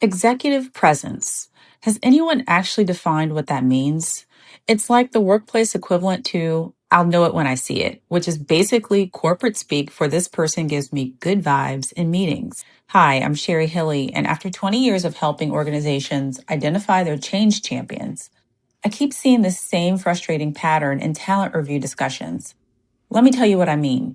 Executive presence. Has anyone actually defined what that means? It's like the workplace equivalent to I'll know it when I see it, which is basically corporate speak for this person gives me good vibes in meetings. Hi, I'm Sherry Hilly, and after 20 years of helping organizations identify their change champions, I keep seeing this same frustrating pattern in talent review discussions. Let me tell you what I mean.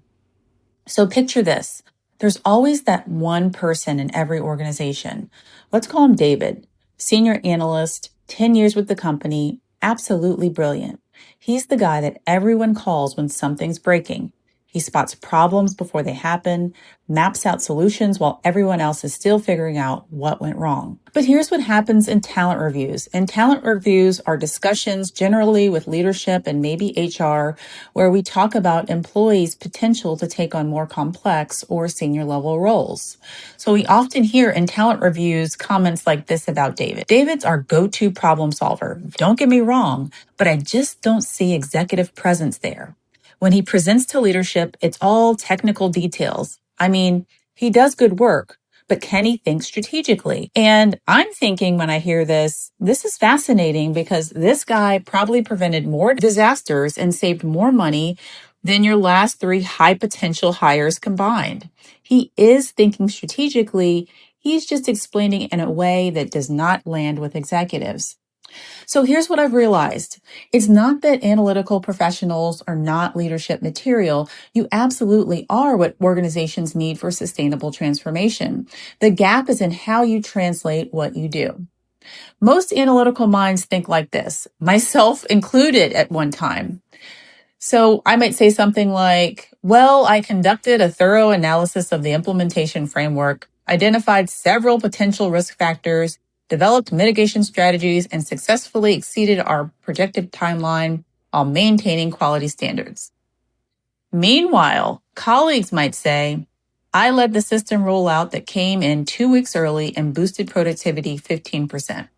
So picture this. There's always that one person in every organization. Let's call him David, senior analyst, 10 years with the company, absolutely brilliant. He's the guy that everyone calls when something's breaking. He spots problems before they happen, maps out solutions while everyone else is still figuring out what went wrong. But here's what happens in talent reviews. And talent reviews are discussions generally with leadership and maybe HR where we talk about employees' potential to take on more complex or senior level roles. So we often hear in talent reviews comments like this about David. David's our go-to problem solver. Don't get me wrong, but I just don't see executive presence there. When he presents to leadership, it's all technical details. I mean, he does good work, but can he think strategically? And I'm thinking when I hear this is fascinating because this guy probably prevented more disasters and saved more money than your last 3 high potential hires combined. He is thinking strategically. He's just explaining in a way that does not land with executives. So here's what I've realized. It's not that analytical professionals are not leadership material. You absolutely are what organizations need for sustainable transformation. The gap is in how you translate what you do. Most analytical minds think like this, myself included at one time. So I might say something like, well, I conducted a thorough analysis of the implementation framework, identified several potential risk factors, developed mitigation strategies, and successfully exceeded our projected timeline while maintaining quality standards. Meanwhile, colleagues might say, I led the system rollout that came in 2 weeks early and boosted productivity 15%.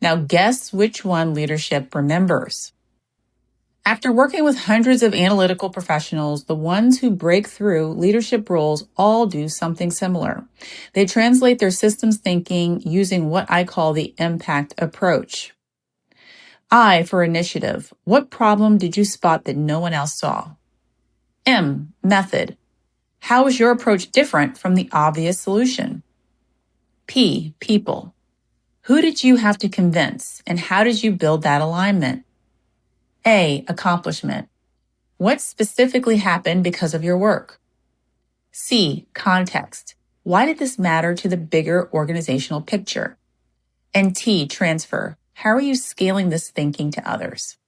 Now guess which one leadership remembers? After working with hundreds of analytical professionals, the ones who break through leadership roles all do something similar. They translate their systems thinking using what I call the impact approach. I for initiative. What problem did you spot that no one else saw? M, method. How is your approach different from the obvious solution? P, people. Who did you have to convince and how did you build that alignment? A, accomplishment. What specifically happened because of your work? C, context. Why did this matter to the bigger organizational picture? And T, transfer. How are you scaling this thinking to others?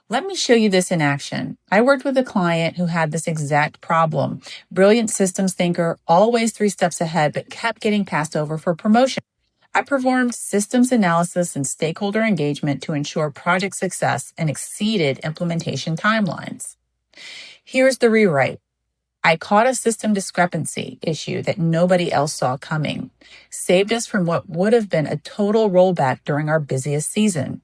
Let me show you this in action. I worked with a client who had this exact problem. Brilliant systems thinker, always 3 steps ahead, but kept getting passed over for promotion. I performed systems analysis and stakeholder engagement to ensure project success and exceeded implementation timelines. Here's the rewrite. I caught a system discrepancy issue that nobody else saw coming, saved us from what would have been a total rollback during our busiest season.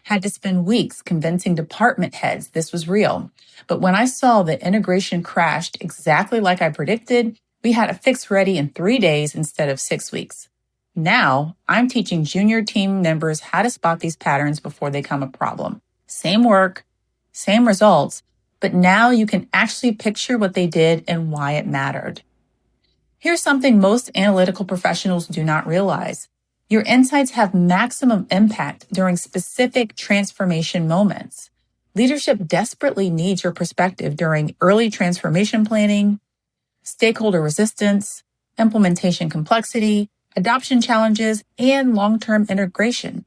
Had to spend weeks convincing department heads this was real. But when I saw that integration crashed exactly like I predicted, we had a fix ready in 3 days instead of 6 weeks. Now, I'm teaching junior team members how to spot these patterns before they become a problem. Same work, same results, but now you can actually picture what they did and why it mattered. Here's something most analytical professionals do not realize. Your insights have maximum impact during specific transformation moments. Leadership desperately needs your perspective during early transformation planning, stakeholder resistance, implementation complexity, adoption challenges, and long-term integration.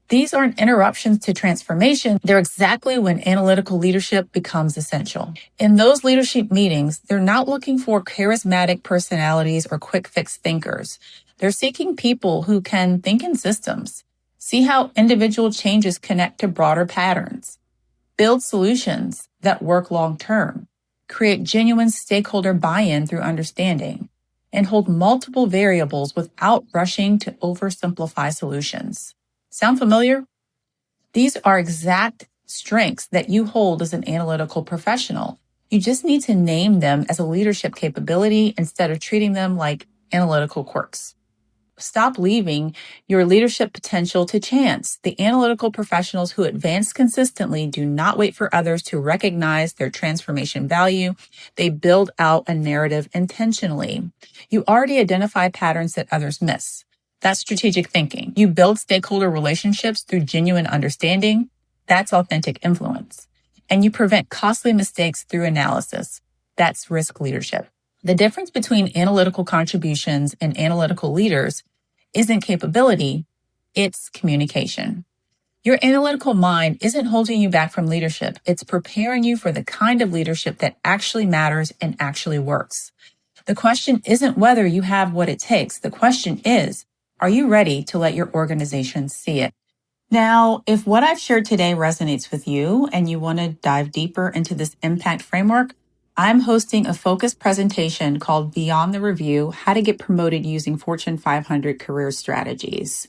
These aren't interruptions to transformation. They're exactly when analytical leadership becomes essential. In those leadership meetings, they're not looking for charismatic personalities or quick fix thinkers. They're seeking people who can think in systems, see how individual changes connect to broader patterns, build solutions that work long-term, create genuine stakeholder buy-in through understanding, and hold multiple variables without rushing to oversimplify solutions. Sound familiar? These are exact strengths that you hold as an analytical professional. You just need to name them as a leadership capability instead of treating them like analytical quirks. Stop leaving your leadership potential to chance. The analytical professionals who advance consistently do not wait for others to recognize their transformation value. They build out a narrative intentionally. You already identify patterns that others miss. That's strategic thinking. You build stakeholder relationships through genuine understanding. That's authentic influence. And you prevent costly mistakes through analysis. That's risk leadership. The difference between analytical contributions and analytical leaders isn't capability, it's communication. Your analytical mind isn't holding you back from leadership. It's preparing you for the kind of leadership that actually matters and actually works. The question isn't whether you have what it takes. The question is, are you ready to let your organization see it? Now, if what I've shared today resonates with you and you want to dive deeper into this impact framework, I'm hosting a focused presentation called Beyond the Review, How to Get Promoted Using Fortune 500 Career Strategies.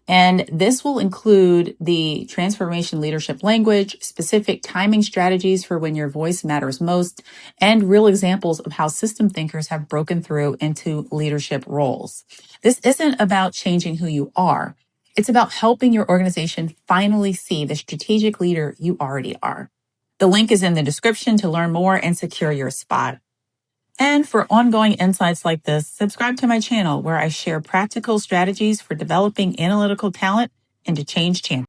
And this will include the transformation leadership language, specific timing strategies for when your voice matters most, and real examples of how system thinkers have broken through into leadership roles. This isn't about changing who you are. It's about helping your organization finally see the strategic leader you already are. The link is in the description to learn more and secure your spot. And for ongoing insights like this, subscribe to my channel where I share practical strategies for developing analytical talent into change champions.